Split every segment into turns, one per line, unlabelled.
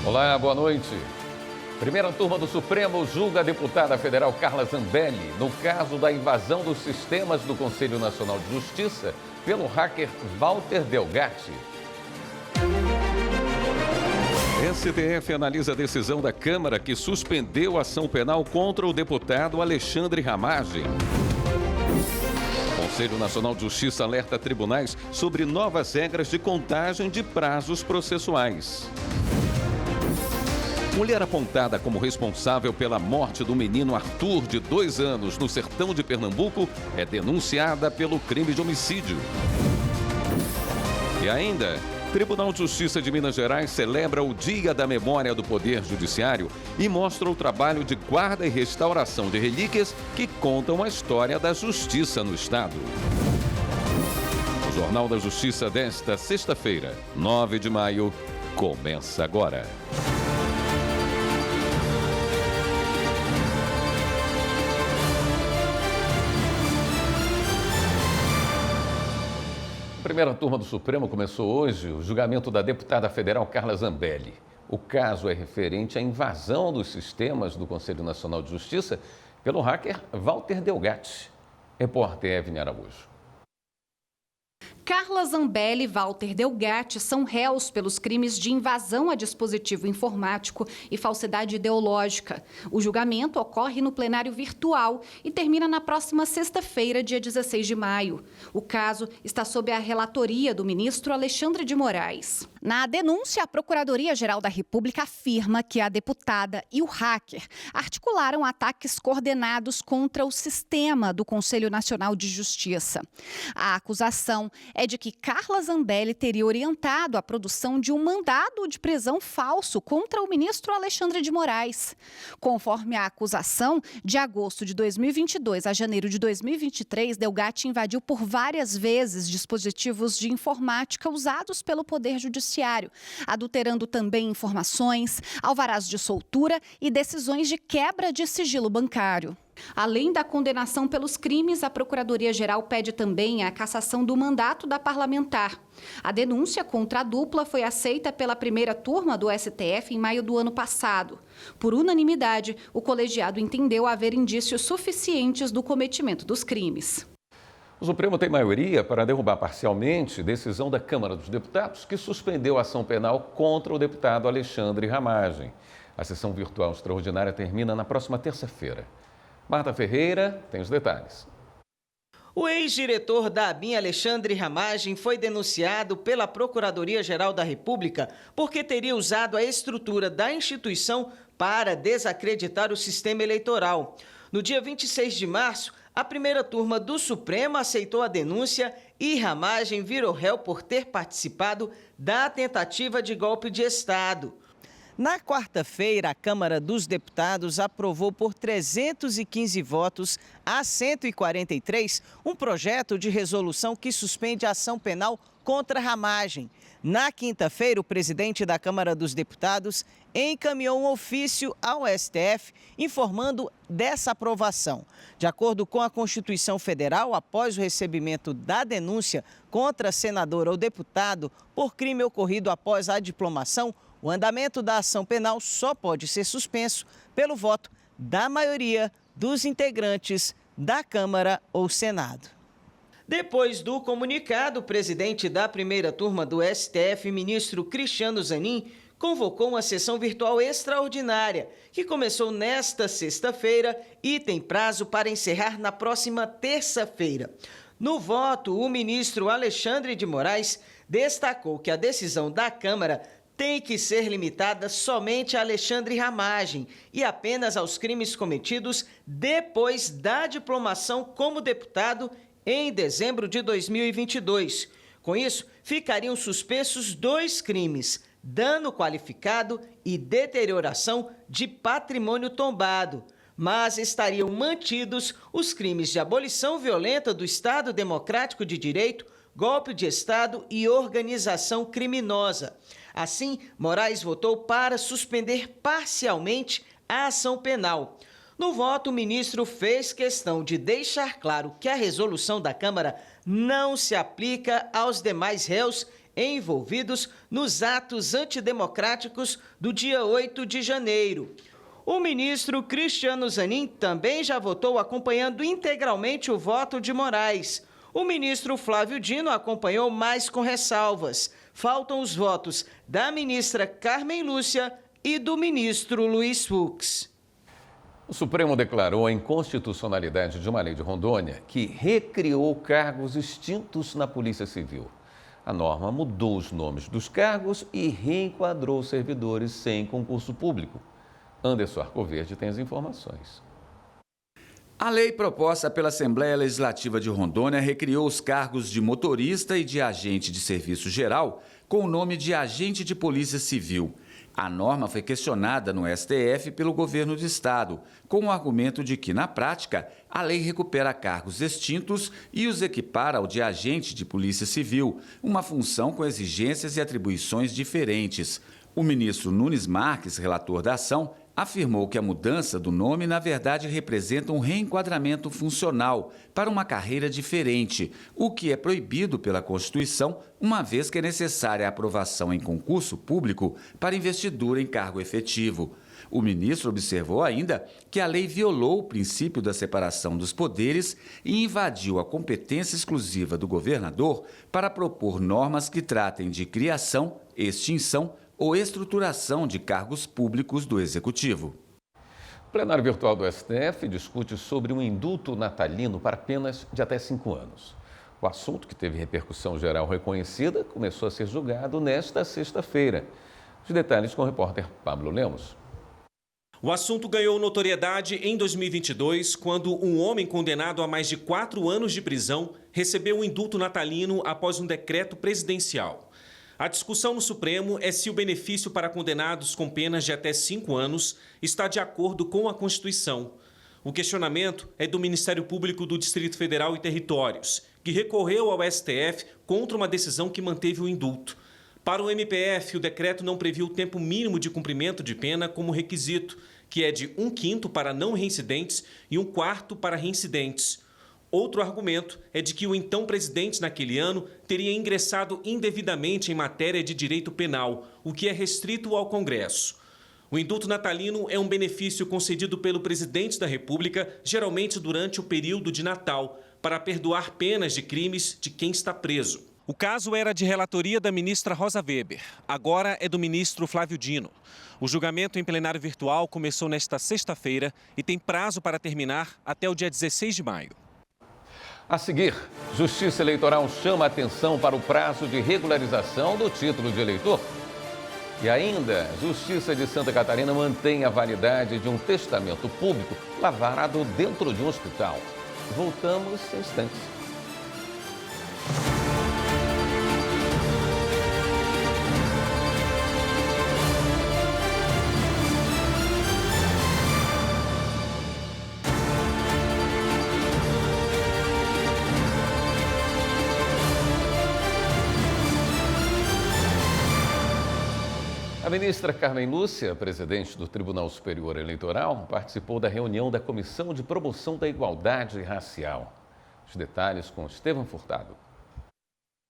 Olá, boa noite. Primeira turma do Supremo julga a deputada federal Carla Zambelli no caso da invasão dos sistemas do Conselho Nacional de Justiça pelo hacker Walter Delgatti. STF analisa a decisão da Câmara que suspendeu a ação penal contra o deputado Alexandre Ramagem. O Conselho Nacional de Justiça alerta tribunais sobre novas regras de contagem de prazos processuais. Mulher apontada como responsável pela morte do menino Arthur, de 2 anos, no sertão de Pernambuco, é denunciada pelo crime de homicídio. E ainda, Tribunal de Justiça de Minas Gerais celebra o Dia da Memória do Poder Judiciário e mostra o trabalho de guarda e restauração de relíquias que contam a história da justiça no estado. O Jornal da Justiça desta sexta-feira, 9 de maio, começa agora. A primeira turma do Supremo começou hoje o julgamento da deputada federal Carla Zambelli. O caso é referente à invasão dos sistemas do Conselho Nacional de Justiça pelo hacker Walter Delgatti. Repórter Evne Araújo.
Carla Zambelli e Walter Delgatti são réus pelos crimes de invasão a dispositivo informático e falsidade ideológica. O julgamento ocorre no plenário virtual e termina na próxima sexta-feira, dia 16 de maio. O caso está sob a relatoria do ministro Alexandre de Moraes. Na denúncia, a Procuradoria-Geral da República afirma que a deputada e o hacker articularam ataques coordenados contra o sistema do Conselho Nacional de Justiça. A acusação é de que Carla Zambelli teria orientado a produção de um mandado de prisão falso contra o ministro Alexandre de Moraes. Conforme a acusação, de agosto de 2022 a janeiro de 2023, Delgatti invadiu por várias vezes dispositivos de informática usados pelo Poder Judiciário, adulterando também informações, alvarás de soltura e decisões de quebra de sigilo bancário. Além da condenação pelos crimes, a Procuradoria-Geral pede também a cassação do mandato da parlamentar. A denúncia contra a dupla foi aceita pela primeira turma do STF em maio do ano passado. Por unanimidade, o colegiado entendeu haver indícios suficientes do cometimento dos crimes.
O Supremo tem maioria para derrubar parcialmente decisão da Câmara dos Deputados que suspendeu a ação penal contra o deputado Alexandre Ramagem. A sessão virtual extraordinária termina na próxima terça-feira. Marta Ferreira tem os detalhes.
O ex-diretor da ABIN, Alexandre Ramagem, foi denunciado pela Procuradoria-Geral da República porque teria usado a estrutura da instituição para desacreditar o sistema eleitoral. No dia 26 de março, a primeira turma do Supremo aceitou a denúncia e Ramagem virou réu por ter participado da tentativa de golpe de Estado. Na quarta-feira, a Câmara dos Deputados aprovou por 315 votos a 143 um projeto de resolução que suspende a ação penal contra Ramagem. Na quinta-feira, o presidente da Câmara dos Deputados encaminhou um ofício ao STF informando dessa aprovação. De acordo com a Constituição Federal, após o recebimento da denúncia contra senador ou deputado por crime ocorrido após a diplomação, o andamento da ação penal só pode ser suspenso pelo voto da maioria dos integrantes da Câmara ou Senado. Depois do comunicado, o presidente da primeira turma do STF, ministro Cristiano Zanin, convocou uma sessão virtual extraordinária, que começou nesta sexta-feira e tem prazo para encerrar na próxima terça-feira. No voto, o ministro Alexandre de Moraes destacou que a decisão da Câmara tem que ser limitada somente a Alexandre Ramagem e apenas aos crimes cometidos depois da diplomação como deputado em dezembro de 2022. Com isso, ficariam suspensos 2 crimes: dano qualificado e deterioração de patrimônio tombado. Mas estariam mantidos os crimes de abolição violenta do Estado Democrático de Direito, golpe de Estado e organização criminosa. Assim, Moraes votou para suspender parcialmente a ação penal. No voto, o ministro fez questão de deixar claro que a resolução da Câmara não se aplica aos demais réus envolvidos nos atos antidemocráticos do dia 8 de janeiro. O ministro Cristiano Zanin também já votou acompanhando integralmente o voto de Moraes. O ministro Flávio Dino acompanhou, mais com ressalvas. Faltam os votos da ministra Carmen Lúcia e do ministro Luiz Fux.
O Supremo declarou a inconstitucionalidade de uma lei de Rondônia que recriou cargos extintos na Polícia Civil. A norma mudou os nomes dos cargos e reenquadrou servidores sem concurso público. Anderson Arcoverde tem as informações.
A lei proposta pela Assembleia Legislativa de Rondônia recriou os cargos de motorista e de agente de serviço geral com o nome de agente de polícia civil. A norma foi questionada no STF pelo governo do estado, com o argumento de que, na prática, a lei recupera cargos extintos e os equipara ao de agente de polícia civil, uma função com exigências e atribuições diferentes. O ministro Nunes Marques, relator da ação, afirmou que a mudança do nome, na verdade, representa um reenquadramento funcional para uma carreira diferente, o que é proibido pela Constituição, uma vez que é necessária a aprovação em concurso público para investidura em cargo efetivo. O ministro observou ainda que a lei violou o princípio da separação dos poderes e invadiu a competência exclusiva do governador para propor normas que tratem de criação, extinção ou estruturação de cargos públicos do Executivo.
O plenário virtual do STF discute sobre um indulto natalino para penas de até 5 anos. O assunto, que teve repercussão geral reconhecida, começou a ser julgado nesta sexta-feira. Os detalhes com o repórter Pablo Lemos.
O assunto ganhou notoriedade em 2022, quando um homem condenado a mais de 4 anos de prisão recebeu um indulto natalino após um decreto presidencial. A discussão no Supremo é se o benefício para condenados com penas de até 5 anos está de acordo com a Constituição. O questionamento é do Ministério Público do Distrito Federal e Territórios, que recorreu ao STF contra uma decisão que manteve o indulto. Para o MPF, o decreto não previu o tempo mínimo de cumprimento de pena como requisito, que é de 1/5 para não reincidentes e 1/4 para reincidentes. Outro argumento é de que o então presidente naquele ano teria ingressado indevidamente em matéria de direito penal, o que é restrito ao Congresso. O indulto natalino é um benefício concedido pelo presidente da República, geralmente durante o período de Natal, para perdoar penas de crimes de quem está preso. O caso era de relatoria da ministra Rosa Weber, agora é do ministro Flávio Dino. O julgamento em plenário virtual começou nesta sexta-feira e tem prazo para terminar até o dia 16 de maio.
A seguir, Justiça Eleitoral chama a atenção para o prazo de regularização do título de eleitor. E ainda, Justiça de Santa Catarina mantém a validade de um testamento público lavrado dentro de um hospital. Voltamos em instantes. A ministra Carmen Lúcia, presidente do Tribunal Superior Eleitoral, participou da reunião da Comissão de Promoção da Igualdade Racial. Os detalhes com Estevão Furtado.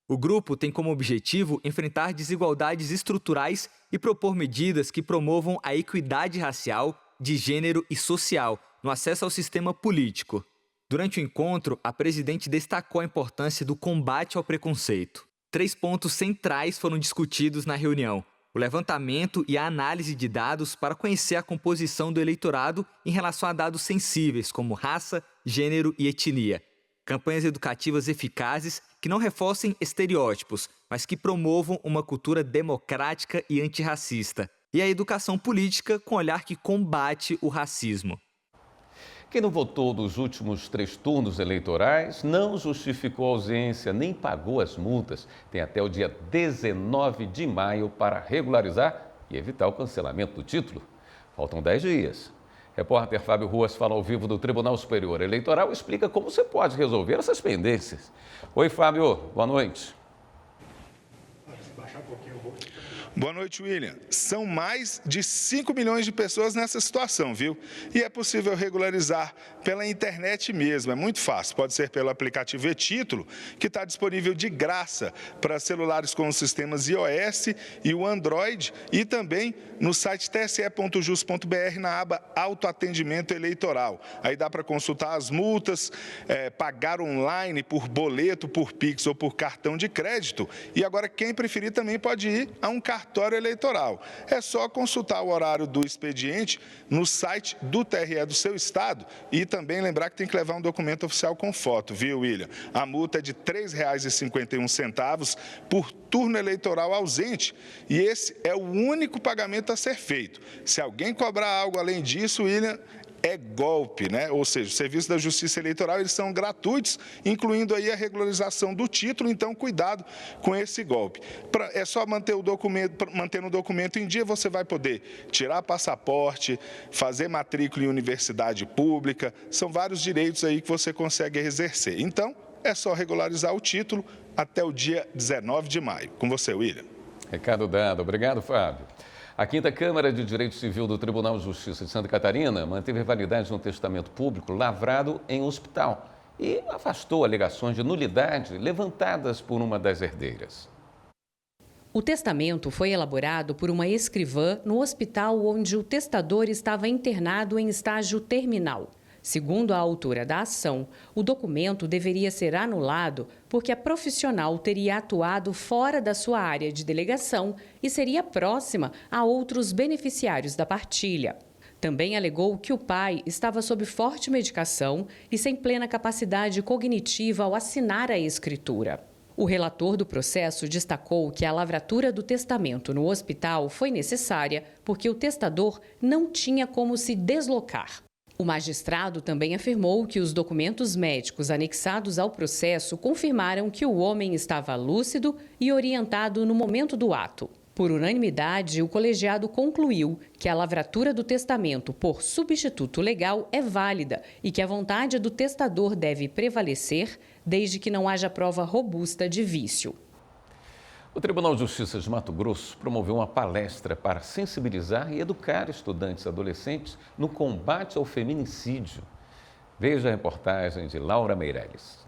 O grupo tem como objetivo enfrentar desigualdades estruturais e propor medidas que promovam a equidade racial, de gênero e social no acesso ao sistema político. Durante o encontro, a presidente destacou a importância do combate ao preconceito. 3 pontos centrais foram discutidos na reunião: o levantamento e a análise de dados para conhecer a composição do eleitorado em relação a dados sensíveis como raça, gênero e etnia. Campanhas educativas eficazes que não reforcem estereótipos, mas que promovam uma cultura democrática e antirracista. E a educação política com olhar que combate o racismo.
Quem não votou nos últimos 3 turnos eleitorais não justificou a ausência nem pagou as multas. Tem até o dia 19 de maio para regularizar e evitar o cancelamento do título. Faltam 10 dias. Repórter Fábio Ruas fala ao vivo do Tribunal Superior Eleitoral e explica como você pode resolver essas pendências. Oi, Fábio. Boa noite.
Boa noite, William. São mais de 5 milhões de pessoas nessa situação, viu? E é possível regularizar pela internet mesmo, é muito fácil. Pode ser pelo aplicativo e-Título, que está disponível de graça para celulares com os sistemas iOS e o Android, e também no site tse.jus.br na aba Autoatendimento Eleitoral. Aí dá para consultar as multas, pagar online por boleto, por Pix ou por cartão de crédito. E agora quem preferir também pode ir a um cartório eleitoral. É só consultar o horário do expediente no site do TRE do seu estado e também lembrar que tem que levar um documento oficial com foto, viu, William? A multa é de R$ 3,51 por turno eleitoral ausente e esse é o único pagamento a ser feito. Se alguém cobrar algo além disso, William, é golpe, né? Ou seja, os serviços da Justiça Eleitoral, eles são gratuitos, incluindo aí a regularização do título, então cuidado com esse golpe. É só mantendo o documento em dia, você vai poder tirar passaporte, fazer matrícula em universidade pública, são vários direitos aí que você consegue exercer. Então, é só regularizar o título até o dia 19 de maio. Com você, William.
Recado dado. Obrigado, Fábio. A 5ª Câmara de Direito Civil do Tribunal de Justiça de Santa Catarina manteve validade de um testamento público lavrado em hospital e afastou alegações de nulidade levantadas por uma das herdeiras.
O testamento foi elaborado por uma escrivã no hospital onde o testador estava internado em estágio terminal. Segundo a autora da ação, o documento deveria ser anulado porque a profissional teria atuado fora da sua área de delegação e seria próxima a outros beneficiários da partilha. Também alegou que o pai estava sob forte medicação e sem plena capacidade cognitiva ao assinar a escritura. O relator do processo destacou que a lavratura do testamento no hospital foi necessária porque o testador não tinha como se deslocar. O magistrado também afirmou que os documentos médicos anexados ao processo confirmaram que o homem estava lúcido e orientado no momento do ato. Por unanimidade, o colegiado concluiu que a lavratura do testamento por substituto legal é válida e que a vontade do testador deve prevalecer desde que não haja prova robusta de vício.
O Tribunal de Justiça de Mato Grosso promoveu uma palestra para sensibilizar e educar estudantes e adolescentes no combate ao feminicídio. Veja a reportagem de Laura Meirelles.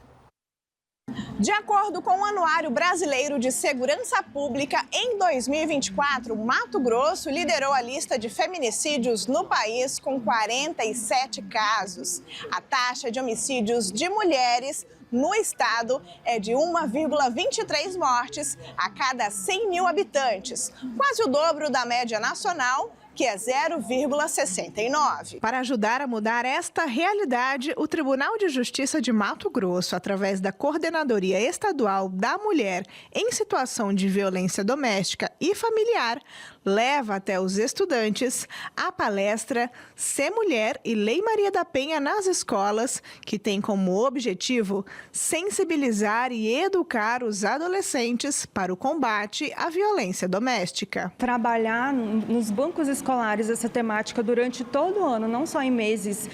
De acordo com o Anuário Brasileiro de Segurança Pública, em 2024, Mato Grosso liderou a lista de feminicídios no país com 47 casos. A taxa de homicídios de mulheres no estado é de 1,23 mortes a cada 100 mil habitantes, quase o dobro da média nacional, que é 0,69. Para ajudar a mudar esta realidade, o Tribunal de Justiça de Mato Grosso, através da Coordenadoria Estadual da Mulher em Situação de Violência Doméstica e Familiar, leva até os estudantes a palestra Ser Mulher e Lei Maria da Penha nas escolas, que tem como objetivo sensibilizar e educar os adolescentes para o combate à violência doméstica.
Trabalhar nos bancos escolares essa temática durante todo o ano, não só em meses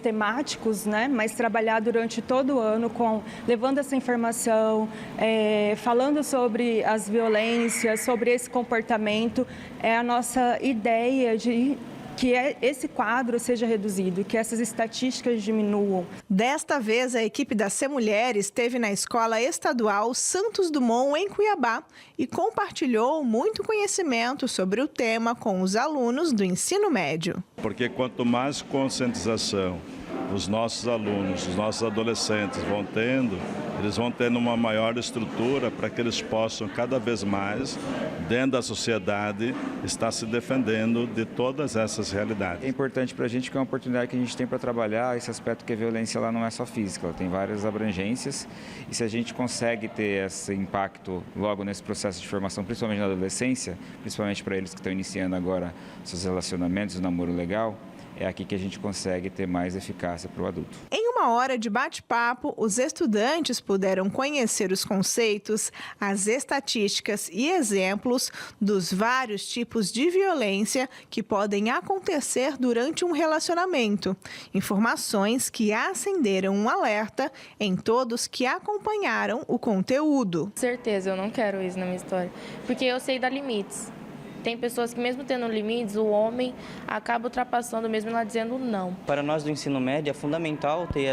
temáticos, né? Mas trabalhar durante todo o ano levando essa informação, falando sobre as violências, sobre esse comportamento, é a nossa ideia de que esse quadro seja reduzido, que essas estatísticas diminuam.
Desta vez, a equipe da Ser Mulher esteve na Escola Estadual Santos Dumont, em Cuiabá, e compartilhou muito conhecimento sobre o tema com os alunos do ensino médio.
Porque quanto mais conscientização os nossos alunos, os nossos adolescentes eles vão tendo uma maior estrutura para que eles possam cada vez mais, dentro da sociedade, estar se defendendo de todas essas realidades.
É importante para a gente que é uma oportunidade que a gente tem para trabalhar esse aspecto que a violência ela não é só física, ela tem várias abrangências e se a gente consegue ter esse impacto logo nesse processo de formação, principalmente na adolescência, principalmente para eles que estão iniciando agora seus relacionamentos, o namoro legal, é aqui que a gente consegue ter mais eficácia para o adulto.
Em uma hora de bate-papo, os estudantes puderam conhecer os conceitos, as estatísticas e exemplos dos vários tipos de violência que podem acontecer durante um relacionamento. Informações que acenderam um alerta em todos que acompanharam o conteúdo.
Com certeza, eu não quero isso na minha história, porque eu sei dar limites. Tem pessoas que, mesmo tendo limites, o homem acaba ultrapassando mesmo lá dizendo não.
Para nós do ensino médio é fundamental ter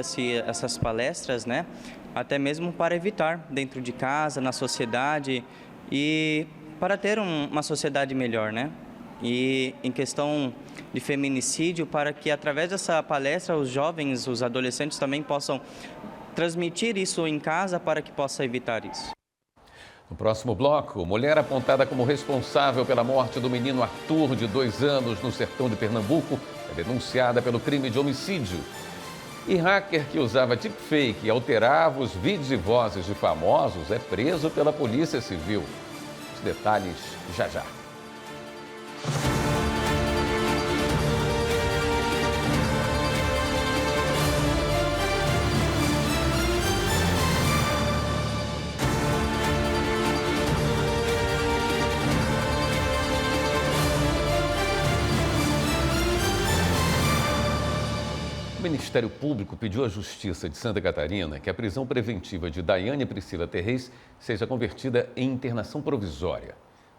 essas palestras, né? Até mesmo para evitar dentro de casa, na sociedade e para ter uma sociedade melhor, né? E em questão de feminicídio, para que através dessa palestra os jovens, os adolescentes também possam transmitir isso em casa para que possa evitar isso.
No próximo bloco, mulher apontada como responsável pela morte do menino Arthur, de 2 anos, no sertão de Pernambuco, é denunciada pelo crime de homicídio. E hacker que usava deepfake e alterava os vídeos e vozes de famosos é preso pela Polícia Civil. Os detalhes já já. O Ministério Público pediu à Justiça de Santa Catarina que a prisão preventiva de Daiane Priscila Terrez seja convertida em internação provisória.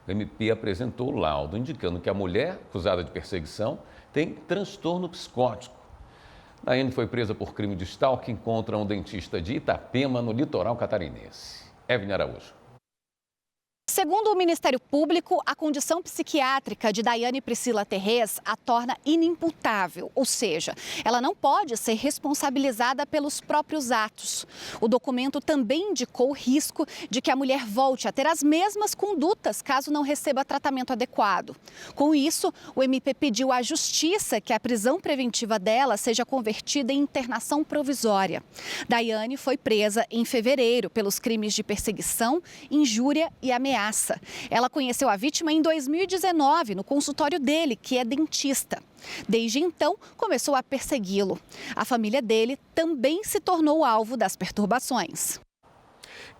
O MP apresentou o laudo indicando que a mulher, acusada de perseguição, tem transtorno psicótico. Daiane foi presa por crime de stalking contra um dentista de Itapema, no litoral catarinense. Evelyn Araújo.
Segundo o Ministério Público, a condição psiquiátrica de Daiane Priscila Terrez a torna inimputável, ou seja, ela não pode ser responsabilizada pelos próprios atos. O documento também indicou o risco de que a mulher volte a ter as mesmas condutas caso não receba tratamento adequado. Com isso, o MP pediu à Justiça que a prisão preventiva dela seja convertida em internação provisória. Daiane foi presa em fevereiro pelos crimes de perseguição, injúria e ameaça. Ela conheceu a vítima em 2019 no consultório dele, que é dentista. Desde então, começou a persegui-lo. A família dele também se tornou alvo das perturbações.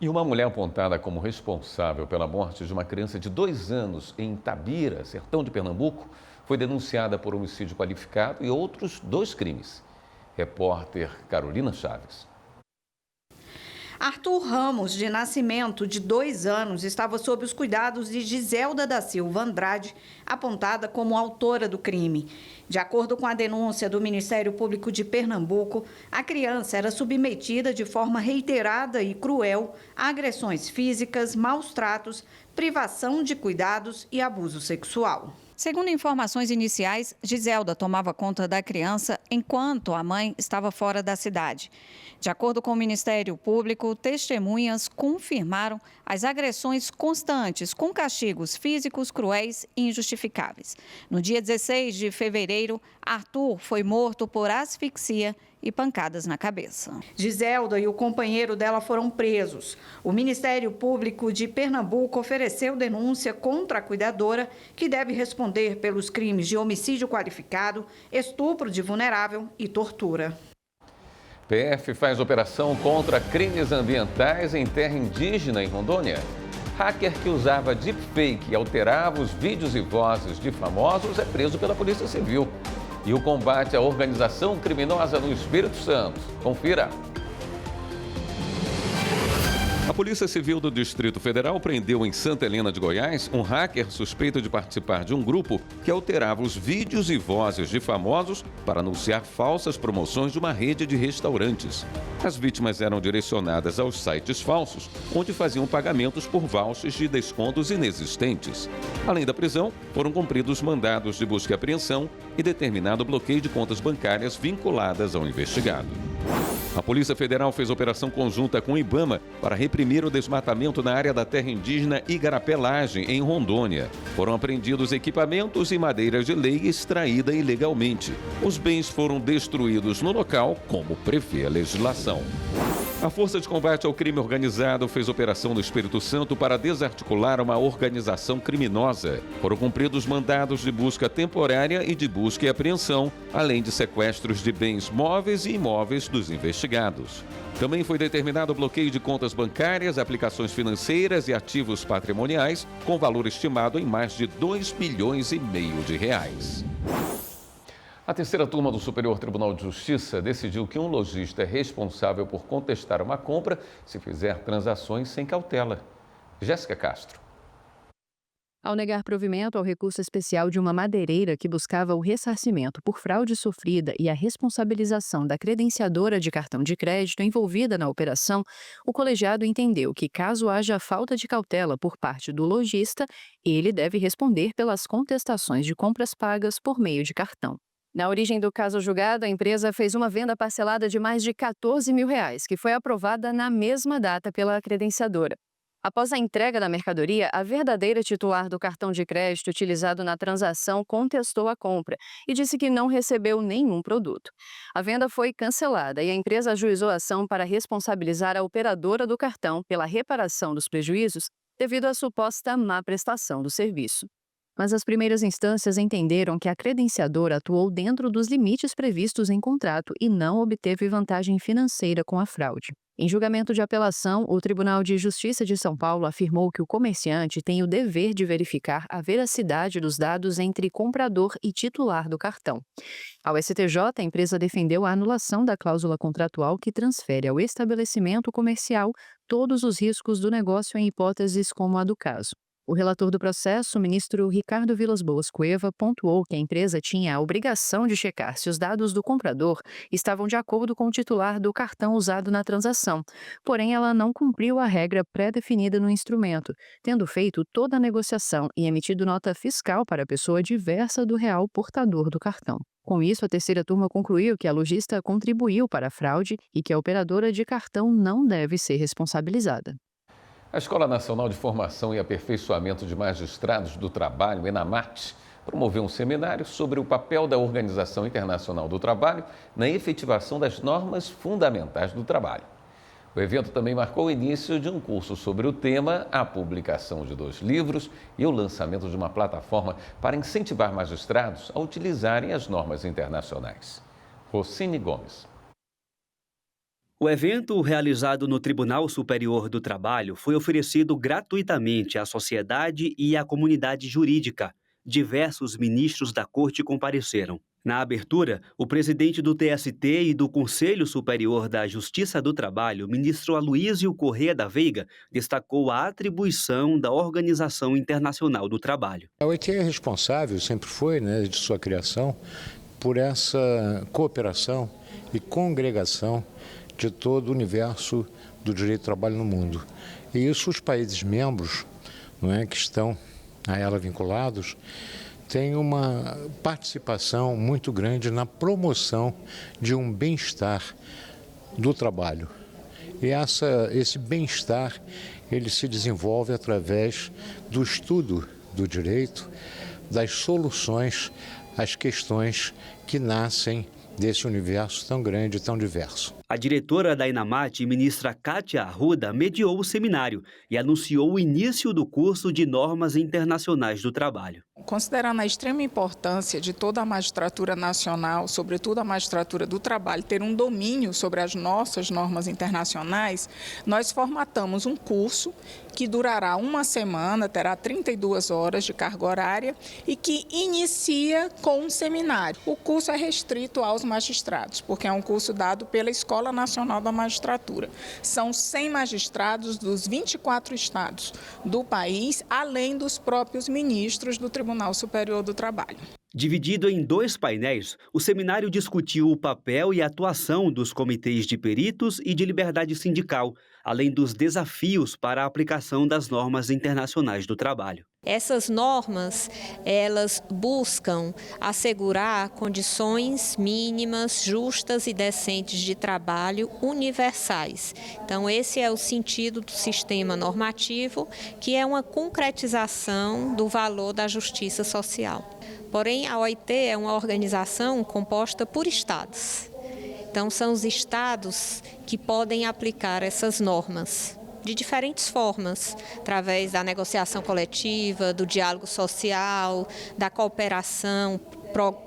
E uma mulher apontada como responsável pela morte de uma criança de 2 anos em Itabira, sertão de Pernambuco, foi denunciada por homicídio qualificado e outros 2 crimes. Repórter Carolina Chaves.
Arthur Ramos, de Nascimento, de 2 anos, estava sob os cuidados de Giselda da Silva Andrade, apontada como autora do crime. De acordo com a denúncia do Ministério Público de Pernambuco, a criança era submetida de forma reiterada e cruel a agressões físicas, maus tratos, privação de cuidados e abuso sexual.
Segundo informações iniciais, Giselda tomava conta da criança enquanto a mãe estava fora da cidade. De acordo com o Ministério Público, testemunhas confirmaram as agressões constantes com castigos físicos cruéis e injustificáveis. No dia 16 de fevereiro, Arthur foi morto por asfixia e pancadas na cabeça.
Giselda e o companheiro dela foram presos. O Ministério Público de Pernambuco ofereceu denúncia contra a cuidadora, que deve responder pelos crimes de homicídio qualificado, estupro de vulnerável e tortura.
PF faz operação contra crimes ambientais em terra indígena em Rondônia. Hacker que usava deepfake e alterava os vídeos e vozes de famosos é preso pela Polícia Civil. E o combate à organização criminosa no Espírito Santo. Confira. A Polícia Civil do Distrito Federal prendeu em Santa Helena de Goiás um hacker suspeito de participar de um grupo que alterava os vídeos e vozes de famosos para anunciar falsas promoções de uma rede de restaurantes. As vítimas eram direcionadas aos sites falsos, onde faziam pagamentos por vouchers de descontos inexistentes. Além da prisão, foram cumpridos mandados de busca e apreensão e determinado bloqueio de contas bancárias vinculadas ao investigado. A Polícia Federal fez operação conjunta com o IBAMA para reprimir o desmatamento na área da terra indígena Igarapelagem, em Rondônia. Foram apreendidos equipamentos e madeiras de lei extraída ilegalmente. Os bens foram destruídos no local, como prevê a legislação. A Força de Combate ao Crime Organizado fez operação no Espírito Santo para desarticular uma organização criminosa. Foram cumpridos mandados de busca temporária e de busca e apreensão, além de sequestros de bens móveis e imóveis dos investigados. Também foi determinado o bloqueio de contas bancárias, aplicações financeiras e ativos patrimoniais, com valor estimado em mais de R$2,5 milhões de reais. A terceira turma do Superior Tribunal de Justiça decidiu que um lojista é responsável por contestar uma compra se fizer transações sem cautela. Jéssica Castro.
Ao negar provimento ao recurso especial de uma madeireira que buscava o ressarcimento por fraude sofrida e a responsabilização da credenciadora de cartão de crédito envolvida na operação, o colegiado entendeu que, caso haja falta de cautela por parte do lojista, ele deve responder pelas contestações de compras pagas por meio de cartão. Na origem do caso julgado, a empresa fez uma venda parcelada de mais de R$14 mil, que foi aprovada na mesma data pela credenciadora. Após a entrega da mercadoria, a verdadeira titular do cartão de crédito utilizado na transação contestou a compra e disse que não recebeu nenhum produto. A venda foi cancelada e a empresa ajuizou a ação para responsabilizar a operadora do cartão pela reparação dos prejuízos devido à suposta má prestação do serviço. Mas as primeiras instâncias entenderam que a credenciadora atuou dentro dos limites previstos em contrato e não obteve vantagem financeira com a fraude. Em julgamento de apelação, o Tribunal de Justiça de São Paulo afirmou que o comerciante tem o dever de verificar a veracidade dos dados entre comprador e titular do cartão. Ao STJ, a empresa defendeu a anulação da cláusula contratual que transfere ao estabelecimento comercial todos os riscos do negócio em hipóteses como a do caso. O relator do processo, o ministro Ricardo Vilas Boas Cueva, pontuou que a empresa tinha a obrigação de checar se os dados do comprador estavam de acordo com o titular do cartão usado na transação, porém ela não cumpriu a regra pré-definida no instrumento, tendo feito toda a negociação e emitido nota fiscal para a pessoa diversa do real portador do cartão. Com isso, a terceira turma concluiu que a lojista contribuiu para a fraude e que a operadora de cartão não deve ser responsabilizada.
A Escola Nacional de Formação e Aperfeiçoamento de Magistrados do Trabalho, ENAMAT, promoveu um seminário sobre o papel da Organização Internacional do Trabalho na efetivação das normas fundamentais do trabalho. O evento também marcou o início de um curso sobre o tema, a publicação de 2 livros e o lançamento de uma plataforma para incentivar magistrados a utilizarem as normas internacionais. Rocine Gomes.
O evento, realizado no Tribunal Superior do Trabalho, foi oferecido gratuitamente à sociedade e à comunidade jurídica. Diversos ministros da Corte compareceram. Na abertura, o presidente do TST e do Conselho Superior da Justiça do Trabalho, ministro Aloísio Corrêa da Veiga, destacou a atribuição da Organização Internacional do Trabalho.
A OIT é responsável, sempre foi, de sua criação, por essa cooperação e congregação de todo o universo do direito do trabalho no mundo. E isso os países membros, que estão a ela vinculados, têm uma participação muito grande na promoção de um bem-estar do trabalho. E esse bem-estar, ele se desenvolve através do estudo do direito, das soluções às questões que nascem desse universo tão grande e tão diverso.
A diretora da ENAMAT, ministra Kátia Arruda, mediou o seminário e anunciou o início do curso de Normas Internacionais do Trabalho.
Considerando a extrema importância de toda a magistratura nacional, sobretudo a magistratura do trabalho, ter um domínio sobre as nossas normas internacionais, nós formatamos um curso que durará 1 semana, terá 32 horas de carga horária e que inicia com um seminário. O curso é restrito aos magistrados, porque é um curso dado pela Escola Nacional da Magistratura. São 100 magistrados dos 24 estados do país, além dos próprios ministros do Tribunal Superior do Trabalho.
Dividido em 2 painéis, o seminário discutiu o papel e a atuação dos comitês de peritos e de liberdade sindical, além dos desafios para a aplicação das normas internacionais do trabalho.
Essas normas, elas buscam assegurar condições mínimas, justas e decentes de trabalho universais. Então, esse é o sentido do sistema normativo, que é uma concretização do valor da justiça social. Porém, a OIT é uma organização composta por estados. Então, são os estados que podem aplicar essas normas de diferentes formas, através da negociação coletiva, do diálogo social, da cooperação,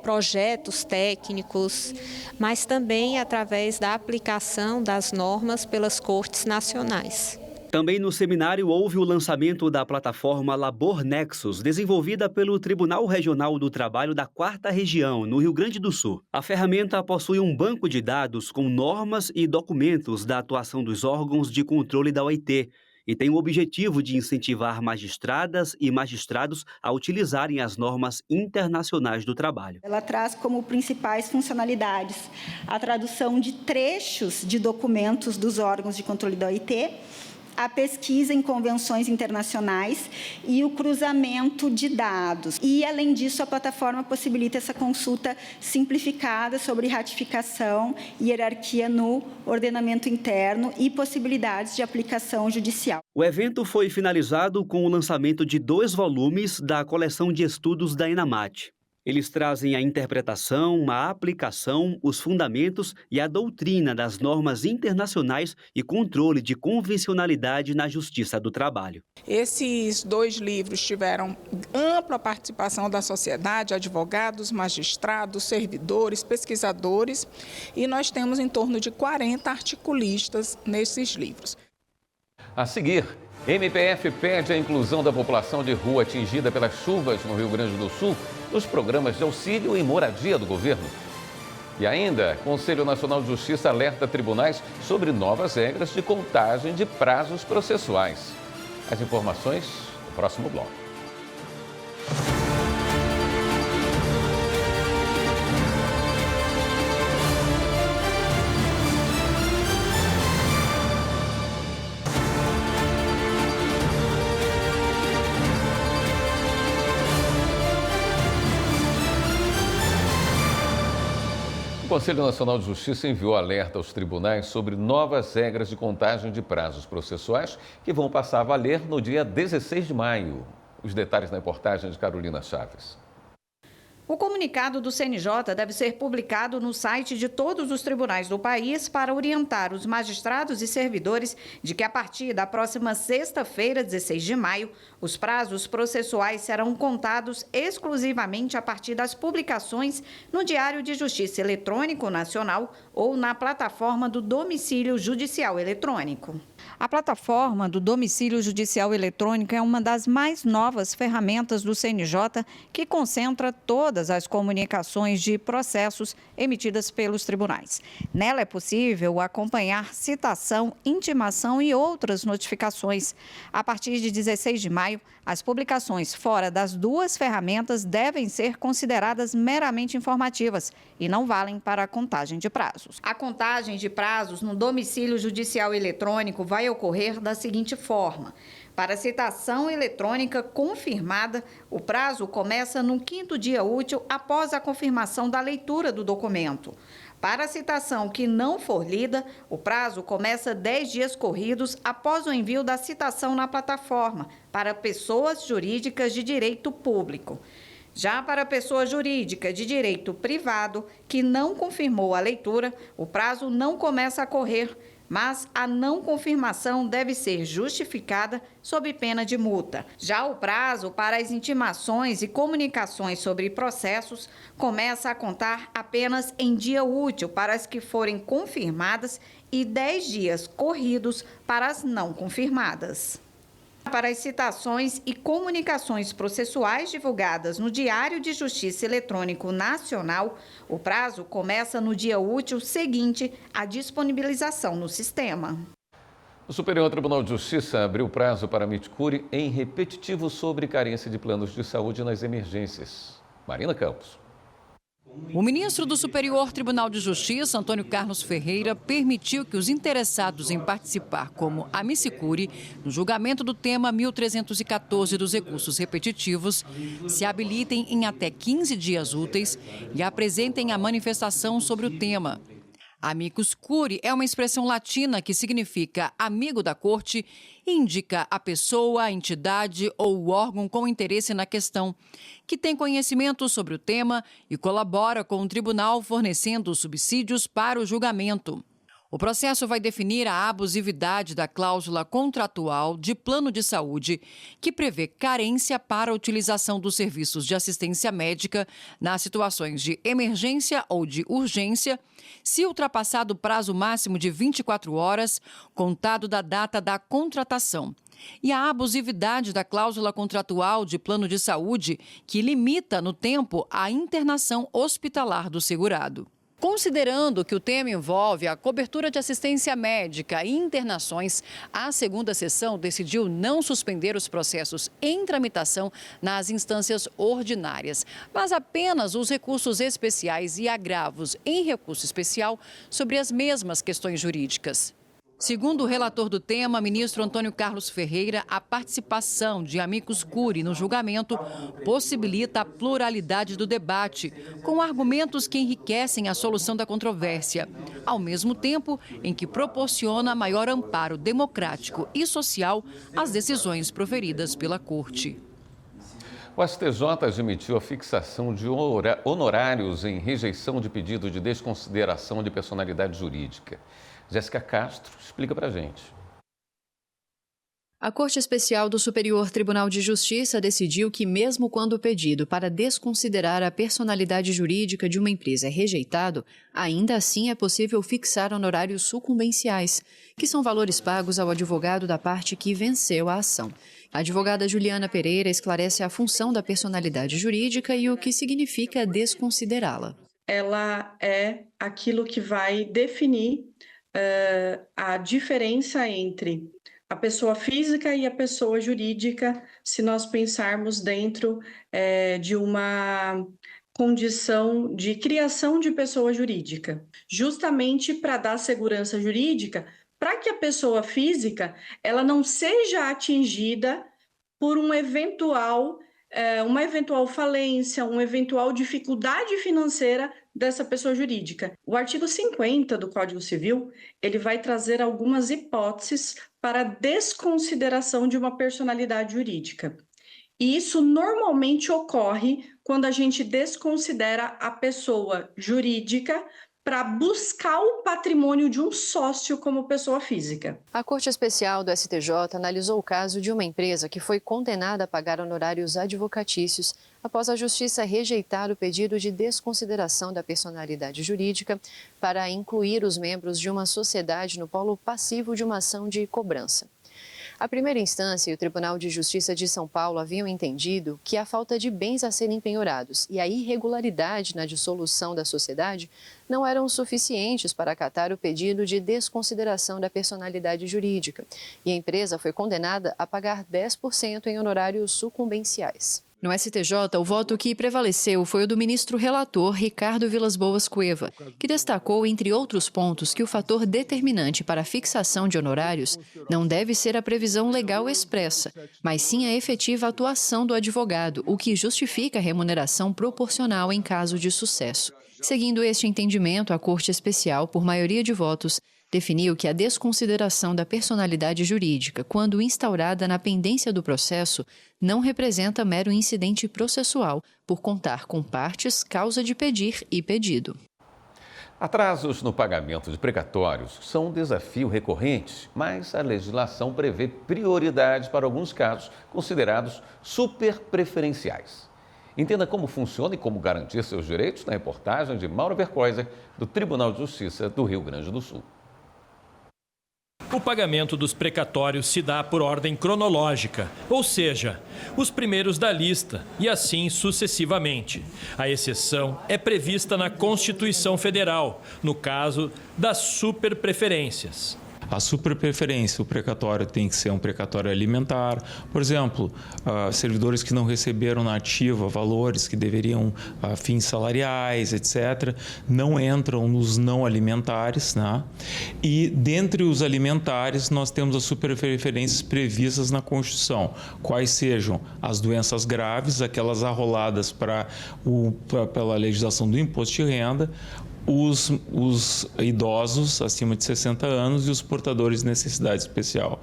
projetos técnicos, mas também através da aplicação das normas pelas cortes nacionais.
Também no seminário houve o lançamento da plataforma Labor Nexus, desenvolvida pelo Tribunal Regional do Trabalho da 4ª Região, no Rio Grande do Sul. A ferramenta possui um banco de dados com normas e documentos da atuação dos órgãos de controle da OIT e tem o objetivo de incentivar magistradas e magistrados a utilizarem as normas internacionais do trabalho.
Ela traz como principais funcionalidades a tradução de trechos de documentos dos órgãos de controle da OIT, a pesquisa em convenções internacionais e o cruzamento de dados. E, além disso, a plataforma possibilita essa consulta simplificada sobre ratificação e hierarquia no ordenamento interno e possibilidades de aplicação judicial.
O evento foi finalizado com o lançamento de 2 volumes da coleção de estudos da ENAMAT. Eles trazem a interpretação, a aplicação, os fundamentos e a doutrina das normas internacionais e controle de convencionalidade na Justiça do Trabalho.
Esses 2 livros tiveram ampla participação da sociedade, advogados, magistrados, servidores, pesquisadores, e nós temos em torno de 40 articulistas nesses livros.
A seguir, MPF pede a inclusão da população de rua atingida pelas chuvas no Rio Grande do Sul nos programas de auxílio e moradia do governo. E ainda, Conselho Nacional de Justiça alerta tribunais sobre novas regras de contagem de prazos processuais. As informações no próximo bloco. O Conselho Nacional de Justiça enviou alerta aos tribunais sobre novas regras de contagem de prazos processuais que vão passar a valer no dia 16 de maio. Os detalhes na reportagem de Carolina Chaves.
O comunicado do CNJ deve ser publicado no site de todos os tribunais do país para orientar os magistrados e servidores de que, a partir da próxima sexta-feira, 16 de maio, os prazos processuais serão contados exclusivamente a partir das publicações no Diário de Justiça Eletrônico Nacional ou na plataforma do Domicílio Judicial Eletrônico. A plataforma do Domicílio Judicial Eletrônico é uma das mais novas ferramentas do CNJ que concentra todas as comunicações de processos emitidas pelos tribunais. Nela é possível acompanhar citação, intimação e outras notificações. A partir de 16 de maio, as publicações fora das 2 ferramentas devem ser consideradas meramente informativas e não valem para a contagem de prazos. A contagem de prazos no Domicílio Judicial Eletrônico vai ocorrer da seguinte forma. Para a citação eletrônica confirmada, o prazo começa no 5º dia útil após a confirmação da leitura do documento. Para a citação que não for lida, o prazo começa 10 dias corridos após o envio da citação na plataforma para pessoas jurídicas de direito público. Já para a pessoa jurídica de direito privado que não confirmou a leitura, o prazo não começa a correr, mas a não confirmação deve ser justificada sob pena de multa. Já o prazo para as intimações e comunicações sobre processos começa a contar apenas em dia útil para as que forem confirmadas e 10 dias corridos para as não confirmadas. Para as citações e comunicações processuais divulgadas no Diário de Justiça Eletrônico Nacional, o prazo começa no dia útil seguinte à disponibilização no sistema.
O Superior Tribunal de Justiça abriu prazo para miticure em repetitivo sobre carência de planos de saúde nas emergências. Marina Campos.
O ministro do Superior Tribunal de Justiça, Antônio Carlos Ferreira, permitiu que os interessados em participar como amicicure no julgamento do tema 1314 dos recursos repetitivos se habilitem em até 15 dias úteis e apresentem a manifestação sobre o tema. Amicus curiae é uma expressão latina que significa amigo da corte e indica a pessoa, a entidade ou o órgão com interesse na questão, que tem conhecimento sobre o tema e colabora com o tribunal fornecendo subsídios para o julgamento. O processo vai definir a abusividade da cláusula contratual de plano de saúde, que prevê carência para a utilização dos serviços de assistência médica nas situações de emergência ou de urgência, se ultrapassado o prazo máximo de 24 horas, contado da data da contratação. E a abusividade da cláusula contratual de plano de saúde, que limita no tempo a internação hospitalar do segurado. Considerando que o tema envolve a cobertura de assistência médica e internações, a segunda sessão decidiu não suspender os processos em tramitação nas instâncias ordinárias, mas apenas os recursos especiais e agravos em recurso especial sobre as mesmas questões jurídicas. Segundo o relator do tema, ministro Antônio Carlos Ferreira, a participação de amicus curiae no julgamento possibilita a pluralidade do debate, com argumentos que enriquecem a solução da controvérsia, ao mesmo tempo em que proporciona maior amparo democrático e social às decisões proferidas pela Corte.
O STJ admitiu a fixação de honorários em rejeição de pedido de desconsideração de personalidade jurídica. Jéssica Castro explica para a gente.
A Corte Especial do Superior Tribunal de Justiça decidiu que, mesmo quando o pedido para desconsiderar a personalidade jurídica de uma empresa é rejeitado, ainda assim é possível fixar honorários sucumbenciais, que são valores pagos ao advogado da parte que venceu a ação. A advogada Juliana Pereira esclarece a função da personalidade jurídica e o que significa desconsiderá-la.
Ela é aquilo que vai definir a diferença entre a pessoa física e a pessoa jurídica, se nós pensarmos dentro de uma condição de criação de pessoa jurídica, justamente para dar segurança jurídica, para que a pessoa física ela não seja atingida por uma eventual falência, uma eventual dificuldade financeira dessa pessoa jurídica. O artigo 50 do Código Civil, ele vai trazer algumas hipóteses para desconsideração de uma personalidade jurídica. E isso normalmente ocorre quando a gente desconsidera a pessoa jurídica para buscar o patrimônio de um sócio como pessoa física.
A Corte Especial do STJ analisou o caso de uma empresa que foi condenada a pagar honorários advocatícios após a Justiça rejeitar o pedido de desconsideração da personalidade jurídica para incluir os membros de uma sociedade no polo passivo de uma ação de cobrança. A primeira instância e o Tribunal de Justiça de São Paulo haviam entendido que a falta de bens a serem penhorados e a irregularidade na dissolução da sociedade não eram suficientes para acatar o pedido de desconsideração da personalidade jurídica, e a empresa foi condenada a pagar 10% em honorários sucumbenciais. No STJ, o voto que prevaleceu foi o do ministro relator Ricardo Vilas Boas Cueva, que destacou, entre outros pontos, que o fator determinante para a fixação de honorários não deve ser a previsão legal expressa, mas sim a efetiva atuação do advogado, o que justifica a remuneração proporcional em caso de sucesso. Seguindo este entendimento, a Corte Especial, por maioria de votos, definiu que a desconsideração da personalidade jurídica, quando instaurada na pendência do processo, não representa mero incidente processual, por contar com partes, causa de pedir e pedido.
Atrasos no pagamento de precatórios são um desafio recorrente, mas a legislação prevê prioridades para alguns casos considerados superpreferenciais. Entenda como funciona e como garantir seus direitos na reportagem de Mauro Vercoiser, do Tribunal de Justiça do Rio Grande do Sul.
O pagamento dos precatórios se dá por ordem cronológica, ou seja, os primeiros da lista e assim sucessivamente. A exceção é prevista na Constituição Federal, no caso das superpreferências.
A superpreferência, o precatório tem que ser um precatório alimentar. Por exemplo, servidores que não receberam na ativa valores que deveriam fins salariais, etc., não entram nos não alimentares, né? E dentre os alimentares, nós temos as superpreferências previstas na Constituição, quais sejam as doenças graves, aquelas arroladas pela legislação do imposto de renda, os idosos acima de 60 anos e os portadores de necessidade especial.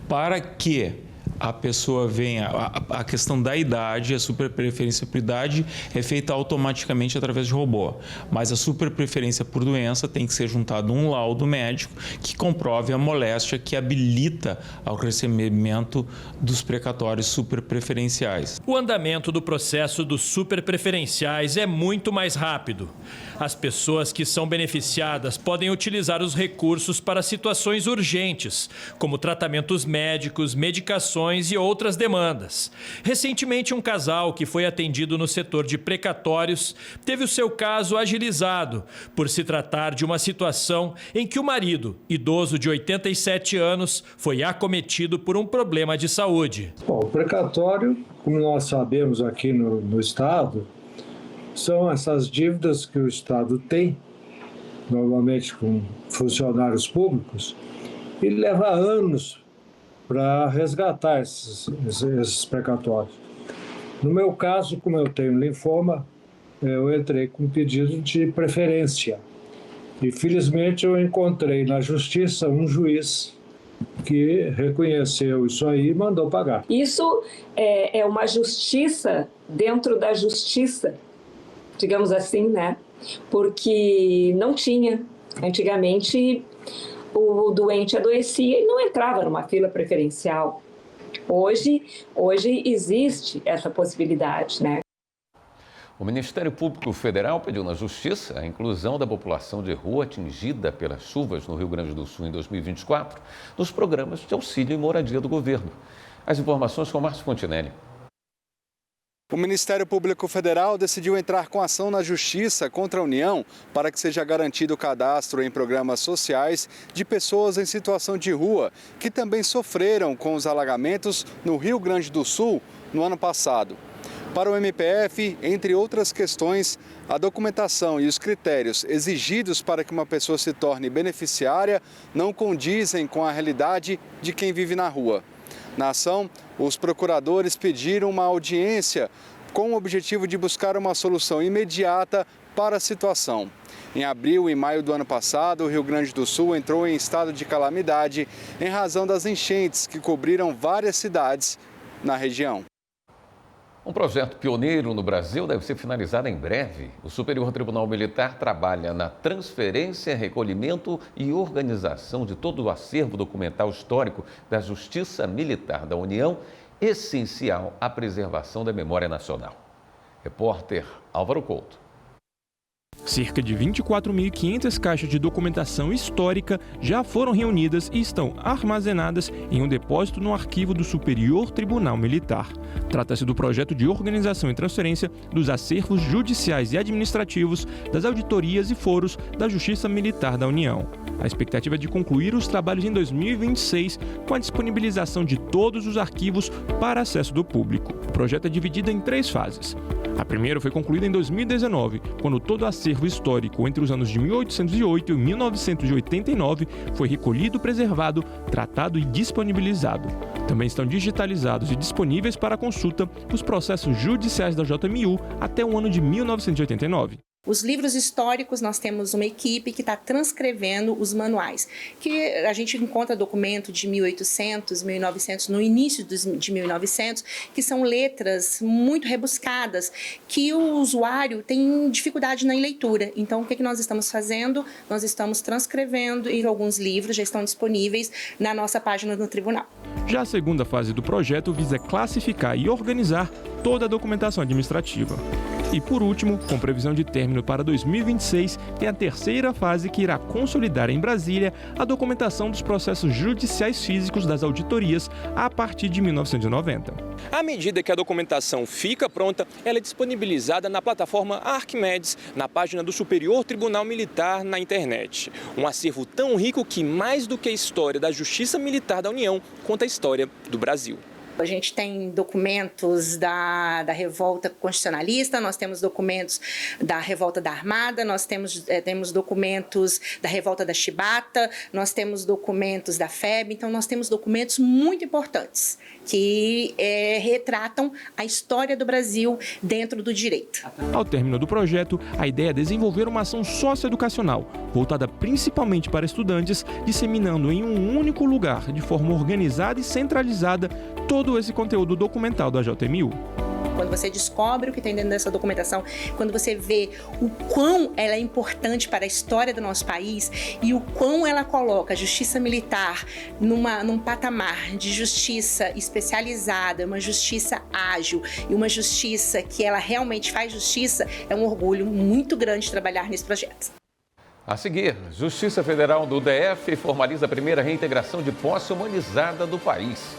Para que a pessoa venha, a questão da idade, a superpreferência por idade é feita automaticamente através de robô, mas a superpreferência por doença tem que ser juntado um laudo médico que comprove a moléstia que habilita ao recebimento dos precatórios superpreferenciais.
O andamento do processo dos superpreferenciais é muito mais rápido. As pessoas que são beneficiadas podem utilizar os recursos para situações urgentes, como tratamentos médicos, medicações e outras demandas. Recentemente, um casal que foi atendido no setor de precatórios teve o seu caso agilizado, por se tratar de uma situação em que o marido, idoso de 87 anos, foi acometido por um problema de saúde.
Bom, o precatório, como nós sabemos aqui no Estado, são essas dívidas que o Estado tem, normalmente com funcionários públicos, e leva anos para resgatar esses precatórios. No meu caso, como eu tenho linfoma, eu entrei com pedido de preferência. E felizmente eu encontrei na justiça um juiz que reconheceu isso aí e mandou pagar.
Isso é uma justiça dentro da justiça, digamos assim, né? Porque não tinha. Antigamente, o doente adoecia e não entrava numa fila preferencial. Hoje existe essa possibilidade, né?
O Ministério Público Federal pediu na Justiça a inclusão da população de rua atingida pelas chuvas no Rio Grande do Sul em 2024 nos programas de auxílio e moradia do governo. As informações com Márcio Fontinelli.
O Ministério Público Federal decidiu entrar com ação na Justiça contra a União para que seja garantido o cadastro em programas sociais de pessoas em situação de rua, que também sofreram com os alagamentos no Rio Grande do Sul no ano passado. Para o MPF, entre outras questões, a documentação e os critérios exigidos para que uma pessoa se torne beneficiária não condizem com a realidade de quem vive na rua. Na ação, os procuradores pediram uma audiência com o objetivo de buscar uma solução imediata para a situação. Em abril e maio do ano passado, o Rio Grande do Sul entrou em estado de calamidade em razão das enchentes que cobriram várias cidades na região.
Um projeto pioneiro no Brasil deve ser finalizado em breve. O Superior Tribunal Militar trabalha na transferência, recolhimento e organização de todo o acervo documental histórico da Justiça Militar da União, essencial à preservação da memória nacional. Repórter Álvaro Couto.
Cerca de 24.500 caixas de documentação histórica já foram reunidas e estão armazenadas em um depósito no arquivo do Superior Tribunal Militar. Trata-se do projeto de organização e transferência dos acervos judiciais e administrativos, das auditorias e foros da Justiça Militar da União. A expectativa é de concluir os trabalhos em 2026, com a disponibilização de todos os arquivos para acesso do público. O projeto é dividido em 3 fases. A primeira foi concluída em 2019, quando todo o acervo histórico entre os anos de 1808 e 1989 foi recolhido, preservado, tratado e disponibilizado. Também estão digitalizados e disponíveis para consulta os processos judiciais da JMU até o ano de 1989.
Os livros históricos, nós temos uma equipe que está transcrevendo os manuais, que a gente encontra documento de 1800, 1900, no início de 1900, que são letras muito rebuscadas, que o usuário tem dificuldade na leitura. Então, o que nós estamos fazendo? Nós estamos transcrevendo e alguns livros já estão disponíveis na nossa página do tribunal.
Já a segunda fase do projeto visa classificar e organizar toda a documentação administrativa. E por último, com previsão de término para 2026, tem a terceira fase que irá consolidar em Brasília a documentação dos processos judiciais físicos das auditorias a partir de 1990.
À medida que a documentação fica pronta, ela é disponibilizada na plataforma Arquimedes, na página do Superior Tribunal Militar na internet. Um acervo tão rico que, mais do que a história da Justiça Militar da União, conta a história do Brasil.
A gente tem documentos da revolta constitucionalista, nós temos documentos da revolta da Armada, nós temos documentos da revolta da Chibata, nós temos documentos da FEB, então nós temos documentos muito importantes que retratam a história do Brasil dentro do direito.
Ao término do projeto, a ideia é desenvolver uma ação socioeducacional, voltada principalmente para estudantes, disseminando em um único lugar, de forma organizada e centralizada, todo esse conteúdo documental da JMU.
Quando você descobre o que tem dentro dessa documentação, quando você vê o quão ela é importante para a história do nosso país e o quão ela coloca a justiça militar num patamar de justiça especializada, uma justiça ágil e uma justiça que ela realmente faz justiça, é um orgulho muito grande trabalhar nesse projeto.
A seguir, Justiça Federal do DF formaliza a primeira reintegração de posse humanizada do país.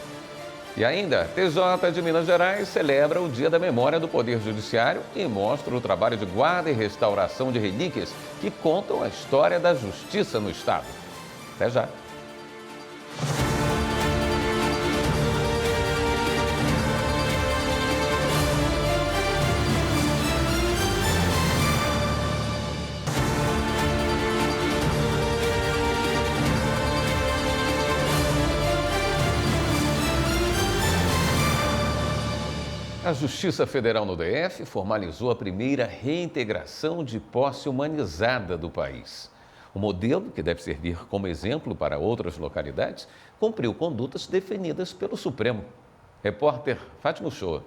E ainda, TJ de Minas Gerais celebra o Dia da Memória do Poder Judiciário e mostra o trabalho de guarda e restauração de relíquias que contam a história da justiça no estado. Até já! A Justiça Federal no DF formalizou a primeira reintegração de posse humanizada do país. O modelo, que deve servir como exemplo para outras localidades, cumpriu condutas definidas pelo Supremo. Repórter Fátima Uchoa.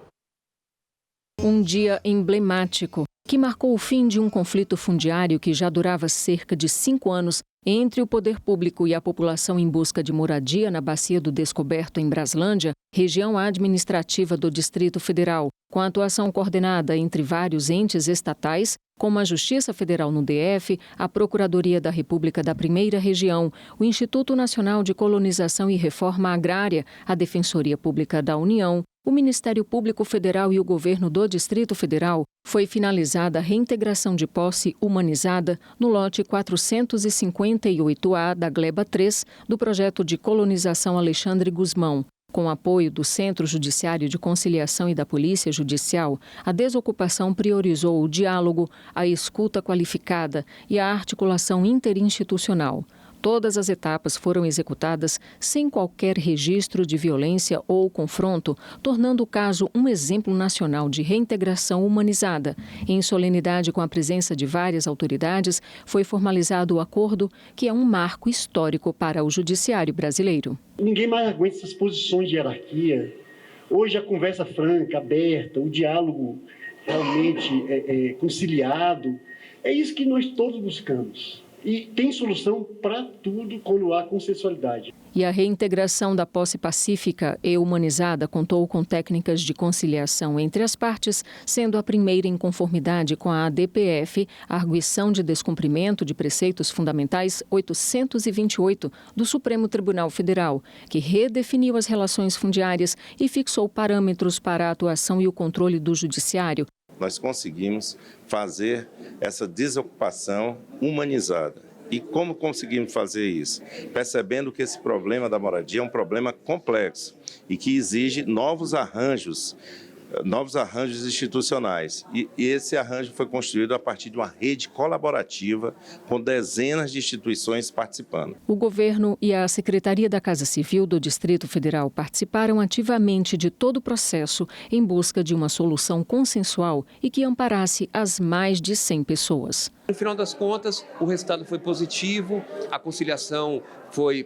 Um dia emblemático que marcou o fim de um conflito fundiário que já durava cerca de 5 anos entre o poder público e a população em busca de moradia na Bacia do Descoberto, em Braslândia, região administrativa do Distrito Federal, com a atuação coordenada entre vários entes estatais, como a Justiça Federal no DF, a Procuradoria da República da Primeira Região, o Instituto Nacional de Colonização e Reforma Agrária, a Defensoria Pública da União, o Ministério Público Federal e o Governo do Distrito Federal, foi finalizada a reintegração de posse humanizada no lote 458A da Gleba 3 do projeto de colonização Alexandre Gusmão. Com apoio do Centro Judiciário de Conciliação e da Polícia Judicial, a desocupação priorizou o diálogo, a escuta qualificada e a articulação interinstitucional. Todas as etapas foram executadas sem qualquer registro de violência ou confronto, tornando o caso um exemplo nacional de reintegração humanizada. Em solenidade com a presença de várias autoridades, foi formalizado o acordo, que é um marco histórico para o judiciário brasileiro.
Ninguém mais aguenta essas posições de hierarquia. Hoje a conversa franca, aberta, o diálogo realmente conciliado, é isso que nós todos buscamos. E tem solução para tudo quando há consensualidade.
E a reintegração da posse pacífica e humanizada contou com técnicas de conciliação entre as partes, sendo a primeira em conformidade com a ADPF, a Arguição de Descumprimento de Preceitos Fundamentais 828 do Supremo Tribunal Federal, que redefiniu as relações fundiárias e fixou parâmetros para a atuação e o controle do judiciário.
Nós conseguimos fazer essa desocupação humanizada. E como conseguimos fazer isso? Percebendo que esse problema da moradia é um problema complexo e que exige novos arranjos institucionais. E esse arranjo foi construído a partir de uma rede colaborativa com dezenas de instituições participando.
O governo e a Secretaria da Casa Civil do Distrito Federal participaram ativamente de todo o processo em busca de uma solução consensual e que amparasse as mais de 100 pessoas.
No final das contas, o resultado foi positivo, a conciliação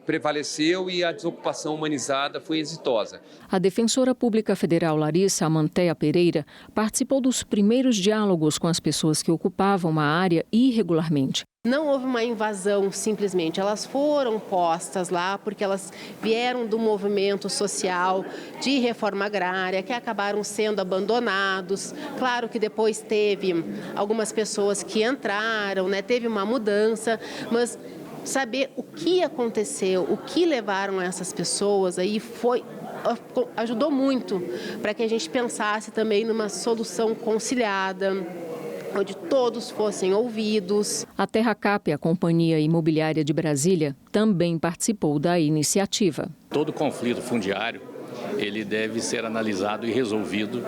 prevaleceu e a desocupação humanizada foi exitosa.
A defensora pública federal Larissa Amantea Pereira participou dos primeiros diálogos com as pessoas que ocupavam a área irregularmente.
Não houve uma invasão simplesmente, elas foram postas lá porque elas vieram do movimento social de reforma agrária que acabaram sendo abandonados. Claro que depois teve algumas pessoas que entraram, teve uma mudança, mas saber o que aconteceu, o que levaram essas pessoas aí ajudou muito para que a gente pensasse também numa solução conciliada, onde todos fossem ouvidos.
A Terracap, a companhia imobiliária de Brasília, também participou da iniciativa.
Todo conflito fundiário,
ele deve ser analisado e resolvido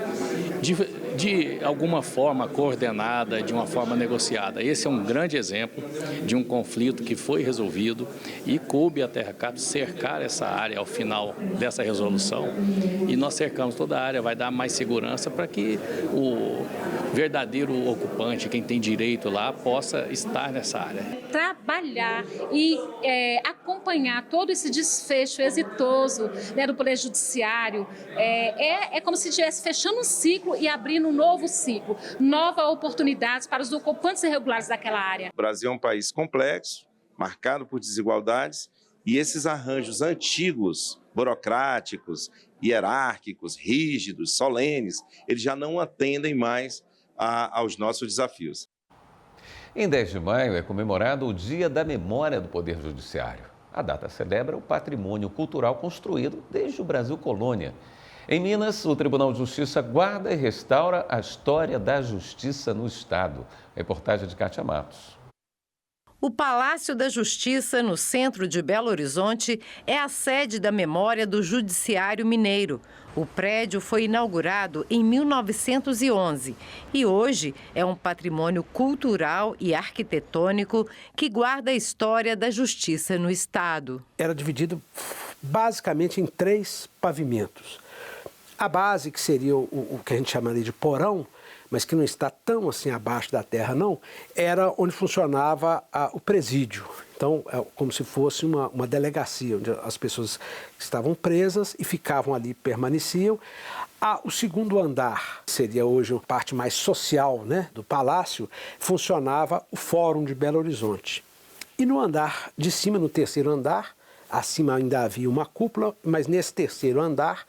de alguma forma coordenada, de uma forma negociada. Esse é um grande exemplo de um conflito que foi resolvido e coube a Terracap cercar essa área ao final dessa resolução. E nós cercamos toda a área, vai dar mais segurança para que o verdadeiro ocupante, quem tem direito lá, possa estar nessa área.
Trabalhar e acompanhar todo esse desfecho exitoso, né, do Poder Judiciário é como se estivesse fechando um ciclo e abrindo um novo ciclo, novas oportunidades para os ocupantes irregulares daquela área.
O Brasil é um país complexo, marcado por desigualdades, e esses arranjos antigos, burocráticos, hierárquicos, rígidos, solenes, eles já não atendem mais aos nossos desafios.
Em 10 de maio é comemorado o Dia da Memória do Poder Judiciário. A data celebra o patrimônio cultural construído desde o Brasil colônia. Em Minas, o Tribunal de Justiça guarda e restaura a história da justiça no Estado. Reportagem de Kátia Matos.
O Palácio da Justiça, no centro de Belo Horizonte, é a sede da memória do Judiciário Mineiro. O prédio foi inaugurado em 1911 e hoje é um patrimônio cultural e arquitetônico que guarda a história da justiça no Estado.
Era dividido basicamente em 3 pavimentos. A base, que seria o que a gente chamaria de porão, mas que não está tão assim abaixo da terra, não, era onde funcionava o presídio. Então, é como se fosse uma delegacia, onde as pessoas estavam presas e ficavam ali, permaneciam. O segundo andar, seria hoje a parte mais social, né, do palácio, funcionava o Fórum de Belo Horizonte. E no andar de cima, no terceiro andar, acima ainda havia uma cúpula, mas nesse terceiro andar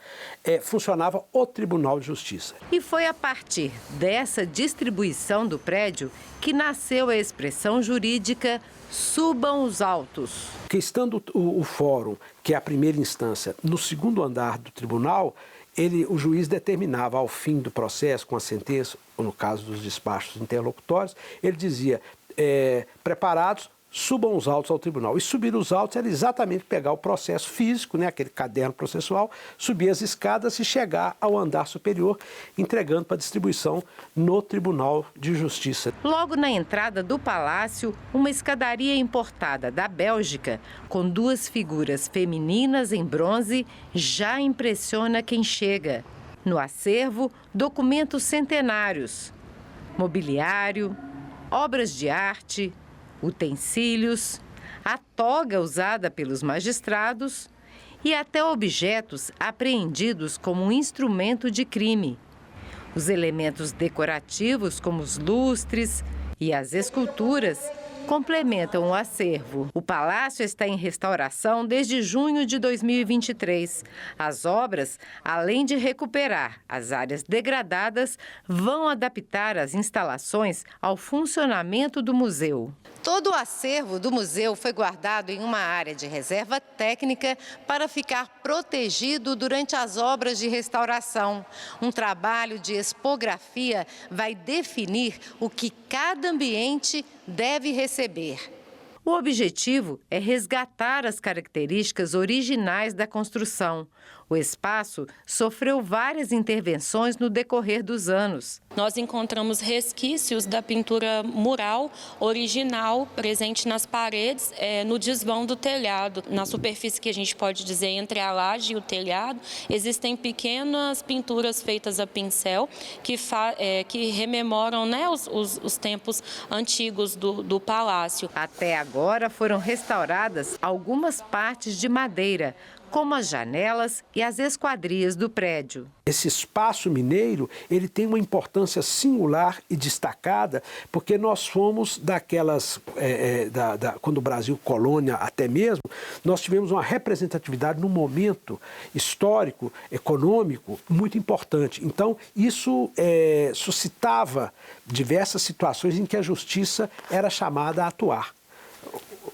funcionava o Tribunal de Justiça.
E foi a partir dessa distribuição do prédio que nasceu a expressão jurídica "subam os autos".
Que estando o fórum, que é a primeira instância, no segundo andar do tribunal, o juiz determinava ao fim do processo, com a sentença, ou no caso dos despachos interlocutórios, ele dizia, preparados, subam os autos ao tribunal. E subir os autos era exatamente pegar o processo físico, né, aquele caderno processual, subir as escadas e chegar ao andar superior, entregando para distribuição no Tribunal de Justiça.
Logo na entrada do palácio, uma escadaria importada da Bélgica, com 2 figuras femininas em bronze, já impressiona quem chega. No acervo, documentos centenários, mobiliário, obras de arte, utensílios, a toga usada pelos magistrados e até objetos apreendidos como um instrumento de crime. Os elementos decorativos, como os lustres e as esculturas, complementam o acervo. O palácio está em restauração desde junho de 2023. As obras, além de recuperar as áreas degradadas, vão adaptar as instalações ao funcionamento do museu. Todo o acervo do museu foi guardado em uma área de reserva técnica para ficar protegido durante as obras de restauração. Um trabalho de expografia vai definir o que cada ambiente deve receber. O objetivo é resgatar as características originais da construção. O espaço sofreu várias intervenções no decorrer dos anos.
Nós encontramos resquícios da pintura mural original presente nas paredes, no desvão do telhado. Na superfície que a gente pode dizer entre a laje e o telhado, existem pequenas pinturas feitas a pincel que rememoram, né, os tempos antigos do palácio.
Até agora foram restauradas algumas partes de madeira, como as janelas e as esquadrias do prédio.
Esse espaço mineiro, ele tem uma importância singular e destacada, porque nós fomos daquelas, quando o Brasil colônia até mesmo, nós tivemos uma representatividade num momento histórico, econômico, muito importante. Então, isso suscitava diversas situações em que a justiça era chamada a atuar.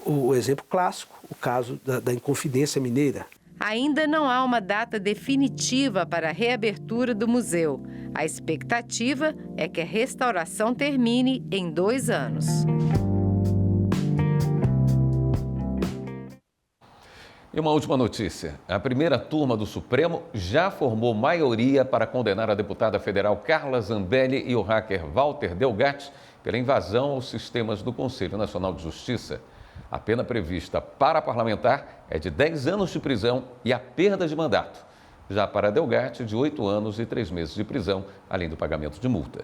O exemplo clássico, o caso da Inconfidência Mineira.
Ainda não há uma data definitiva para a reabertura do museu. A expectativa é que a restauração termine em 2 anos.
E uma última notícia. A primeira turma do Supremo já formou maioria para condenar a deputada federal Carla Zambelli e o hacker Walter Delgatti pela invasão aos sistemas do Conselho Nacional de Justiça. A pena prevista para parlamentar é de 10 anos de prisão e a perda de mandato. Já para Delgatti, de 8 anos e 3 meses de prisão, além do pagamento de multa.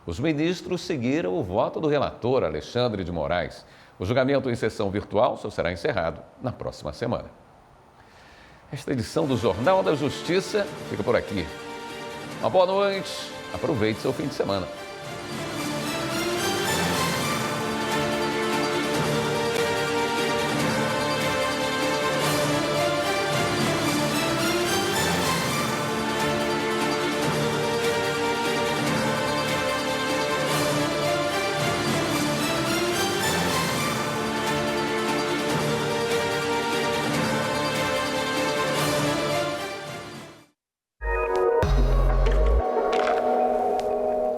Os ministros seguiram o voto do relator Alexandre de Moraes. O julgamento em sessão virtual só será encerrado na próxima semana. Esta edição do Jornal da Justiça fica por aqui. Uma boa noite, aproveite seu fim de semana.